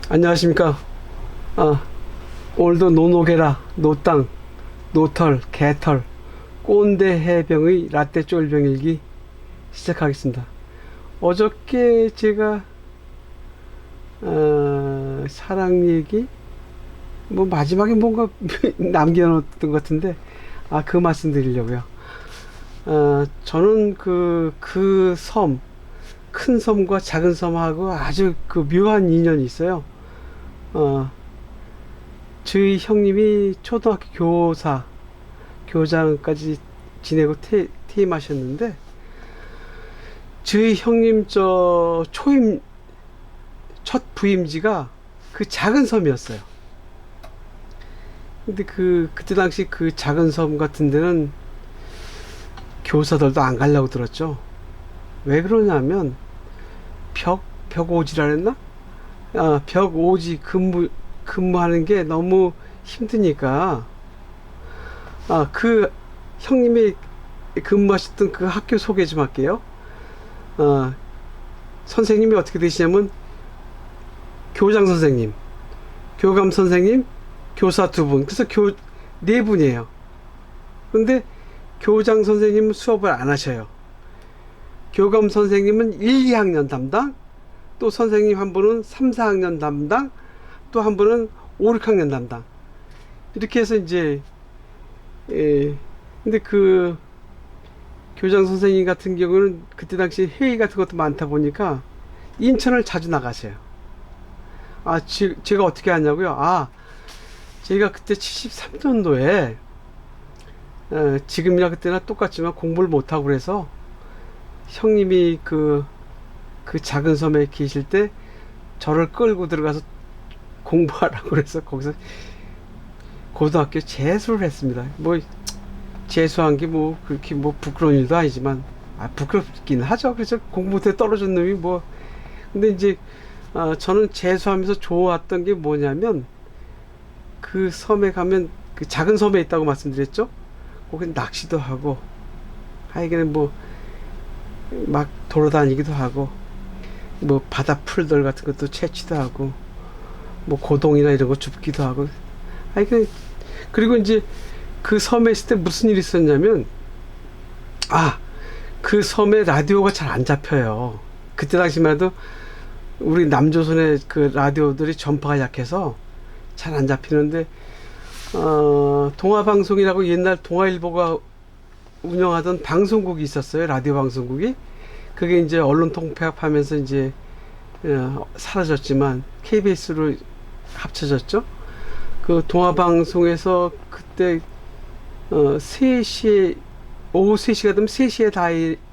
안녕하십니까. 아, 오늘도 노노게라, 노땅, 노털, 개털, 꼰대 해병의 라떼 쫄병일기 시작하겠습니다. 어저께 제가 사랑 얘기 뭐 마지막에 뭔가 남겨놓았던 것 같은데 그 말씀 드리려고요. 저는 그 섬, 큰 섬과 작은 섬하고 아주 그 묘한 인연이 있어요. 저희 형님이 초등학교 교장까지 지내고 퇴임하셨는데, 저희 형님 첫 부임지가 그 작은 섬이었어요. 근데 그때 당시 그 작은 섬 같은 데는 교사들도 안 가려고 들었죠. 왜 그러냐면, 벽오지라 했나? 벽오지 근무하는 게 너무 힘드니까. 그 형님이 근무하셨던 그 학교 소개 좀 할게요. 선생님이 어떻게 되시냐면 교장 선생님, 교감 선생님, 교사 두 분, 그래서 네 분이에요. 근데 교장 선생님은 수업을 안 하셔요. 교감 선생님은 1, 2학년 담당, 또 선생님 한 분은 3, 4학년 담당, 또 한 분은 5, 6학년 담당. 이렇게 해서 이제 근데 그 교장 선생님 같은 경우는 그때 당시 회의 같은 것도 많다 보니까 인천을 자주 나가세요. 제가 어떻게 하냐고요? 제가 그때 73년도에 지금이나 그때나 똑같지만 공부를 못하고 그래서 형님이 그 작은 섬에 계실 때 저를 끌고 들어가서 공부하라고 그래서 거기서 고등학교 재수를 했습니다. 뭐 재수한 게 뭐 그렇게 뭐 부끄러운 일도 아니지만 부끄럽긴 하죠. 그래서 공부 못해 떨어진 놈이 뭐. 근데 이제 저는 재수하면서 좋았던 게 뭐냐면, 그 섬에 가면 그 작은 섬에 있다고 말씀드렸죠. 거기 낚시도 하고 하여간 뭐 막 돌아다니기도 하고, 뭐 바다 풀들 같은 것도 채취도 하고, 뭐 고동이나 이런 거 줍기도 하고. 그리고 이제 그 섬에 있을 때 무슨 일이 있었냐면, 그 섬에 라디오가 잘 안 잡혀요. 그때 당시만 해도 우리 남조선의 그 라디오들이 전파가 약해서 잘 안 잡히는데, 동아방송이라고 옛날 동아일보가 운영하던 방송국이 있었어요. 라디오 방송국이. 그게 이제 언론 통폐합하면서 이제 사라졌지만 KBS로 합쳐졌죠. 그 동아방송에서 그때 3시에 오후 3시가 되면 3시에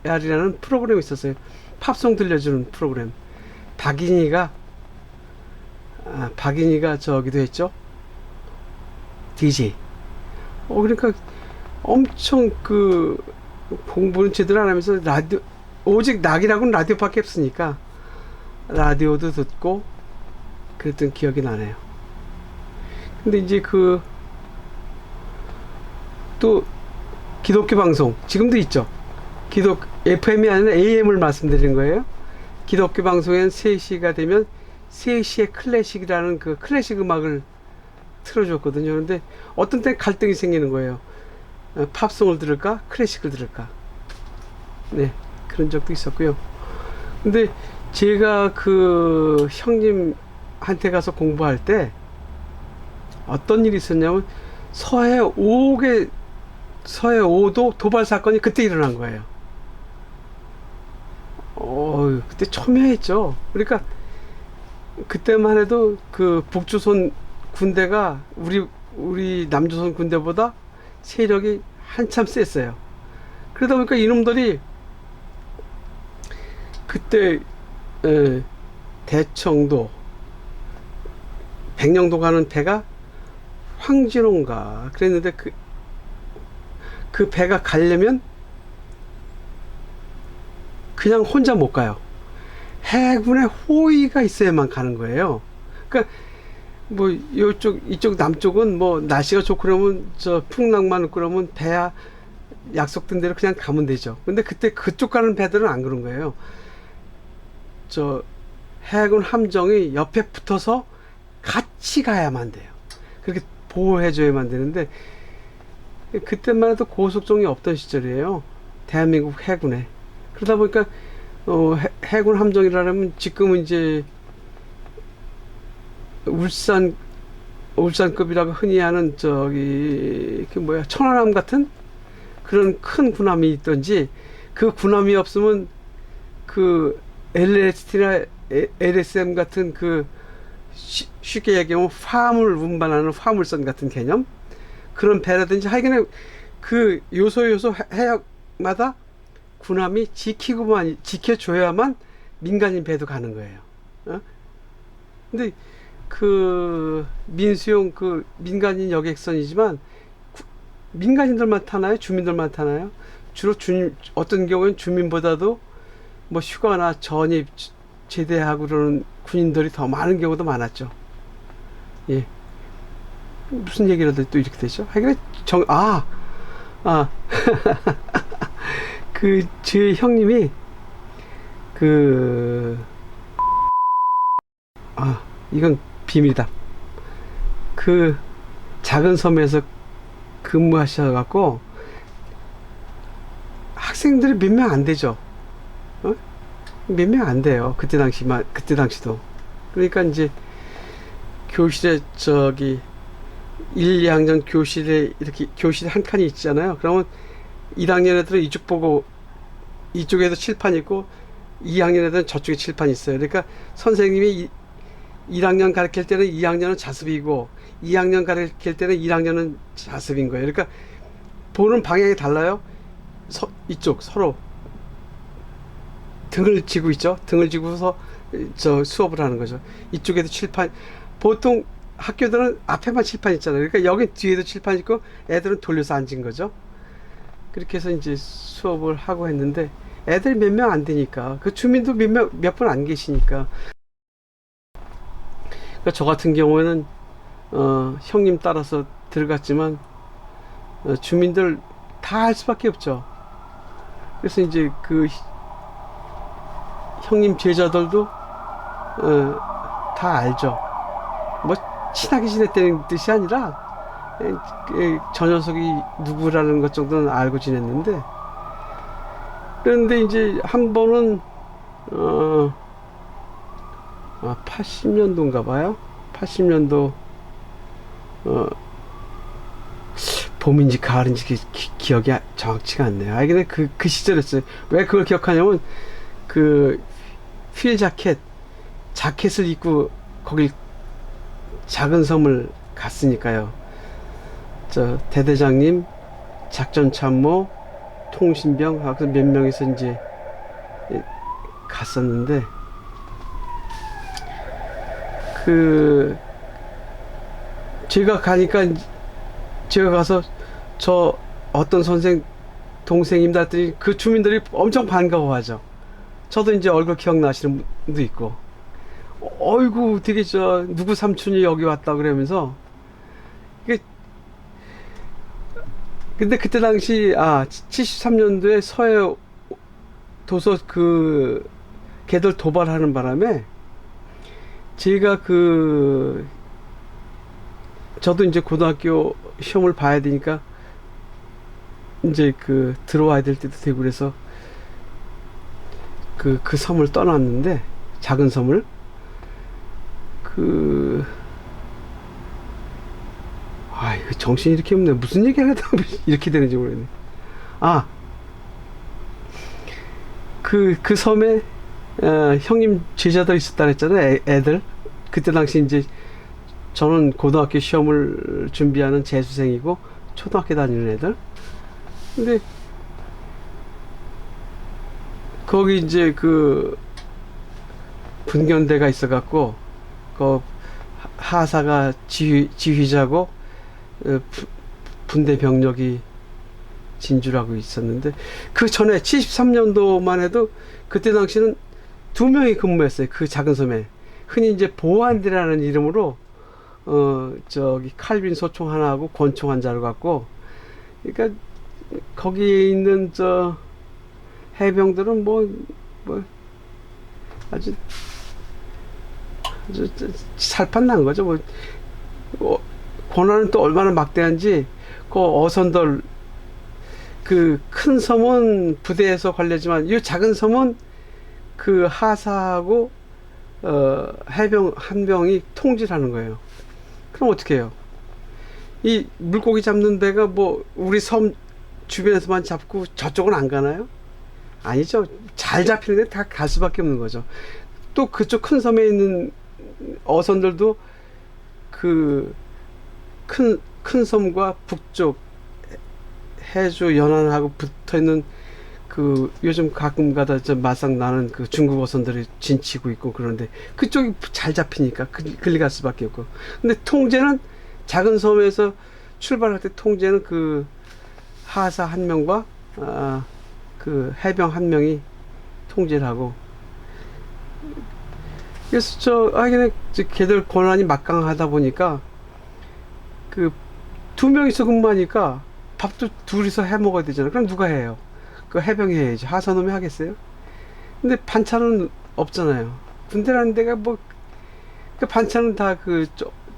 다이아리라는 프로그램이 있었어요. 팝송 들려주는 프로그램. 박인이가 저기도 했죠. DJ. 그러니까 엄청 공부는 제대로 안 하면서 라디오, 오직 낙이라고는 라디오밖에 없으니까 라디오도 듣고 그랬던 기억이 나네요. 근데 이제 또 기독교 방송 지금도 있죠. FM이 아니라 AM을 말씀드린 거예요. 기독교 방송엔 3시가 되면 3시에 클래식이라는 그 클래식 음악을 틀어줬거든요. 그런데 어떤 때 갈등이 생기는 거예요. 팝송을 들을까? 클래식을 들을까? 네, 그런 적도 있었고요. 근데 제가 그 형님한테 가서 공부할 때 어떤 일이 있었냐면, 서해 5도 도발 사건이 그때 일어난 거예요. 그때 첨예했죠. 그러니까 그때만 해도 그 북조선 군대가 우리 남조선 군대보다 세력이 한참 셌어요. 그러다 보니까 이놈들이 그때 대청도, 백령도 가는 배가 황진호인가 그랬는데, 그 배가 가려면 그냥 혼자 못 가요. 해군의 호위가 있어야만 가는 거예요. 그러니까 뭐 이쪽 남쪽은 뭐 날씨가 좋고 그러면 풍랑만 있고 그러면 배야 약속된 대로 그냥 가면 되죠. 근데 그때 그쪽 가는 배들은 안 그런 거예요. 해군 함정이 옆에 붙어서 같이 가야만 돼요. 그렇게 보호해줘야만 되는데, 그때만 해도 고속정이 없던 시절이에요. 대한민국 해군에. 그러다 보니까 해군 함정이라면 지금은 이제 울산급이라고 흔히 하는 저기 그 뭐야 천안함 같은 그런 큰 군함이 있던지, 그 군함이 없으면 그 LST나 LSM 같은 그 쉽게 얘기하면 화물 운반하는 화물선 같은 개념, 그런 배라든지 하여간에 그 요소 해역마다 군함이 지켜줘야만 민간인 배도 가는 거예요. 근데 그 민수용 그 민간인 여객선이지만 민간인들만 타나요? 주민들만 타나요? 주로 어떤 경우는 주민보다도 뭐 휴가나 전입 제대하고 그러는 군인들이 더 많은 경우도 많았죠. 예. 무슨 얘기를 해도 또 이렇게 되죠? 하여간 제 형님이 이건 비밀이다. 그 작은 섬에서 근무하셔갖고 학생들이 몇 명 안 되죠. 몇 명 안 돼요. 그때 당시도. 그러니까 이제 교실에 1, 2학년 교실에 이렇게 교실 한 칸이 있잖아요. 그러면 1학년 애들은 이쪽 보고 이쪽에도 칠판 있고 2학년 애들은 저쪽에 칠판이 있어요. 그러니까 선생님이 1학년 가르칠 때는 2학년은 자습이고 2학년 가르칠 때는 1학년은 자습인 거예요. 그러니까 보는 방향이 달라요. 이쪽 서로 등을 지고 있죠. 등을 지고서 수업을 하는 거죠. 이쪽에도 칠판, 보통 학교들은 앞에만 칠판 있잖아요. 그러니까 여기 뒤에도 칠판 있고 애들은 돌려서 앉은 거죠. 그렇게 해서 이제 수업을 하고 했는데 애들이 몇 명 안 되니까, 그 주민도 몇 분 안 계시니까. 그러니까 저 같은 경우에는 형님 따라서 들어갔지만 주민들 다 할 수밖에 없죠. 그래서 이제 그 형님 제자들도 다 알죠. 뭐 친하게 지냈다는 뜻이 아니라 저 녀석이 누구라는 것 정도는 알고 지냈는데, 그런데 이제 한 번은 80년도인가 봐요. 80년도 봄인지 가을인지 기억이 정확치가 않네요. 근데 그 시절이었어요. 왜 그걸 기억하냐면 그 휠 자켓을 입고 거기 작은 섬을 갔으니까요. 대대장님, 작전참모, 통신병 하고 몇 명이서 이제 갔었는데, 제가 가서 저 어떤 동생입니다 했더니 그 주민들이 엄청 반가워하죠. 저도 이제 얼굴 기억나시는 분도 있고, 어이구 되게 누구 삼촌이 여기 왔다 그러면서. 근데 그때 당시 73년도에 서해 도서 걔들 도발하는 바람에 제가 저도 이제 고등학교 시험을 봐야 되니까 이제 들어와야 될 때도 되고 그래서 그 섬을 떠났는데, 작은 섬을 이거 정신이 이렇게 없네. 무슨 얘기를 하다 이렇게 되는지 모르겠네. 그 섬에 형님 제자들 있었다 그랬잖아요. 애들. 그때 당시 이제 저는 고등학교 시험을 준비하는 재수생이고 초등학교 다니는 애들. 근데 거기 이제 분견대가 있어갖고 하사가 지휘자고 분대 병력이 진주라고 있었는데, 그 전에 73년도만 해도 그때 당시는 2명이 근무했어요. 그 작은 섬에. 흔히 이제 보안대라는 이름으로 칼빈 소총 하나하고 권총 한 자루 갖고, 그러니까 거기에 있는 해병들은 뭐 아주 살판 난 거죠. 뭐, 권한은 또 얼마나 막대한지, 그 어선들, 그 큰 섬은 부대에서 관리지만, 이 작은 섬은 그 하사하고, 해병, 한 병이 통제하는 거예요. 그럼 어떻게 해요? 이 물고기 잡는 배가 뭐, 우리 섬 주변에서만 잡고 저쪽은 안 가나요? 아니죠. 잘 잡히는데 다 갈 수밖에 없는 거죠. 또 그쪽 큰 섬에 있는 어선들도 그 큰 섬과 북쪽 해주 연안하고 붙어 있는 그 요즘 가끔 가다 저 마상 나는 그 중국 어선들이 진치고 있고 그런데 그쪽이 잘 잡히니까 글리 갈 수밖에 없고. 근데 통제는 작은 섬에서 출발할 때 통제는 그 하사 한 명과 그 해병 한 명이 통제를 하고. 그래서 그냥 걔들 권한이 막강하다 보니까 그 두 명이서 근무하니까 밥도 둘이서 해 먹어야 되잖아. 그럼 누가 해요? 그 해병이 해야지. 하사놈이 하겠어요? 근데 반찬은 없잖아요. 군대라는 데가 뭐, 그 반찬은 다 그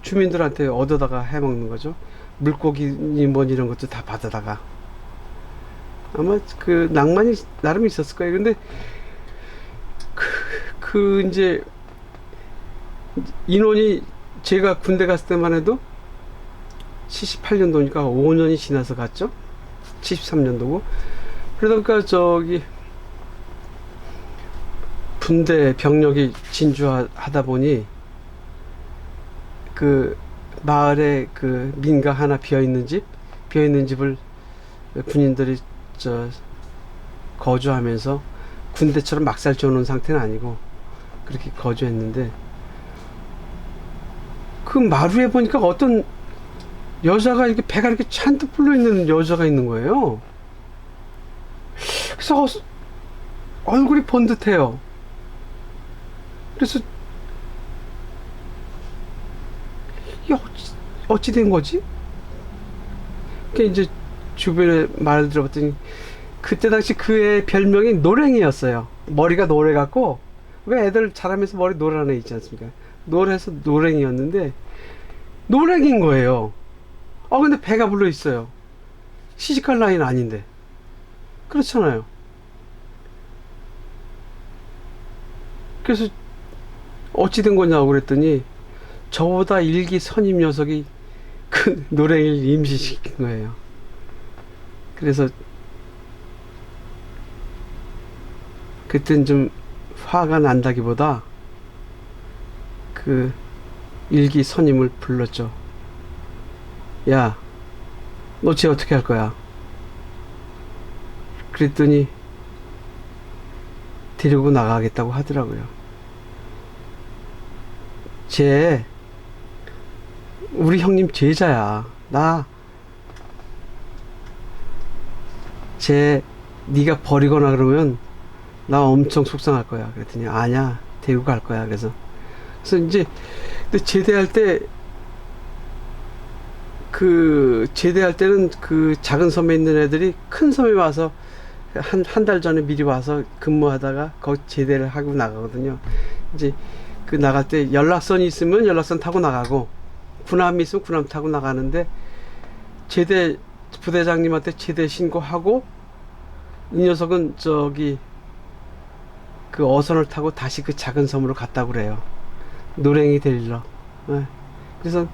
주민들한테 얻어다가 해 먹는 거죠. 물고기니 뭐 이런 것도 다 받아다가. 아마 그 낭만이 나름 있었을 거예요. 근데 이제 인원이 제가 군대 갔을 때만 해도 78년도니까 5년이 지나서 갔죠. 73년도고. 그러니까 군대 병력이 진주하다 보니 그 마을에 그 민가 하나 비어 있는 집을 군인들이 거주하면서 군대처럼 막살 줘놓은 상태는 아니고 그렇게 거주했는데 그 마루에 보니까 어떤 여자가 이렇게 배가 이렇게 잔뜩 불러 있는 여자가 있는 거예요. 그래서 얼굴이 번듯해요. 그래서 이게 어찌 된 거지? 그 이제 주변에 말을 들어봤더니 그때 당시 그의 별명이 노랭이였어요. 머리가 노래갖고 왜 애들 자라면서 머리 노란 애 있지 않습니까? 노래서 노랭이였는데 노랭인 거예요. 근데 배가 불러 있어요. 시집갈 나이는 아닌데. 그렇잖아요. 그래서 어찌 된 거냐고 그랬더니 저보다 일기 선임 녀석이 그 노랭이를 임신시킨 거예요. 그래서 그땐 좀 화가 난다기보다 그 일기 선임을 불렀죠. 야, 너 쟤 어떻게 할 거야? 그랬더니 데리고 나가겠다고 하더라고요. 쟤 우리 형님 제자야. 쟤 네가 버리거나 그러면 나 엄청 속상할 거야. 그랬더니 아니야, 데리고 갈 거야. 그래서 이제 근데 제대할 때는 그 작은 섬에 있는 애들이 큰 섬에 와서 한 달 전에 미리 와서 근무하다가 거기 제대를 하고 나가거든요. 이제 그 나갈 때 연락선이 있으면 연락선 타고 나가고 군함이 있으면 군함 타고 나가는데 부대장님한테 제대 신고하고 이 녀석은 그 어선을 타고 다시 그 작은 섬으로 갔다고 그래요. 노랭이 데리러. 그래서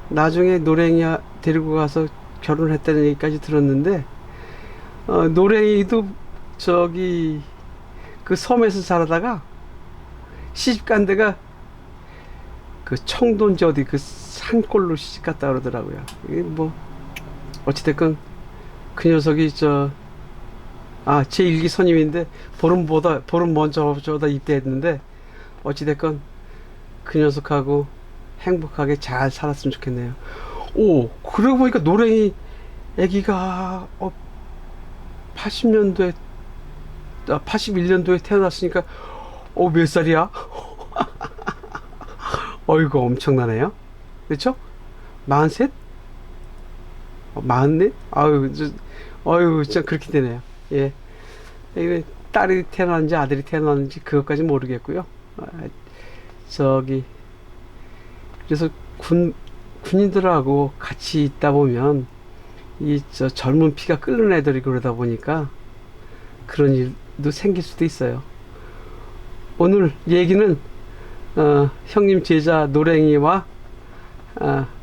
나중에 노랭이 데리고 가서 결혼했다는 얘기까지 들었는데 노랭이도 그 섬에서 자라다가 시집간 데가 그 청도인지 어디 그 산골로 시집갔다 그러더라고요. 이게 뭐 어찌됐건 그 녀석이 제 일기 선임인데 보름 먼저 저다 입대했는데 어찌됐건 그 녀석하고 행복하게 잘 살았으면 좋겠네요. 그러고 보니까 노랭이 애기가 80년도에 81년도에 태어났으니까 몇 살이야? 어이구 엄청나네요. 그렇죠? 43? 44? 아유 진짜 그렇게 되네요. 예. 이거 딸이 태어났는지 아들이 태어났는지 그것까지 모르겠고요. 저기 그래서 군인들하고 같이 있다 보면 이 저 젊은 피가 끓는 애들이 그러다 보니까 그런 일도 생길 수도 있어요. 오늘 얘기는 형님 제자 노랭이와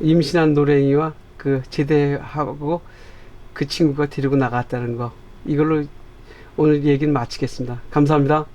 임신한 노랭이와 그 제대하고 그 친구가 데리고 나갔다는 거, 이걸로 오늘 얘기는 마치겠습니다. 감사합니다.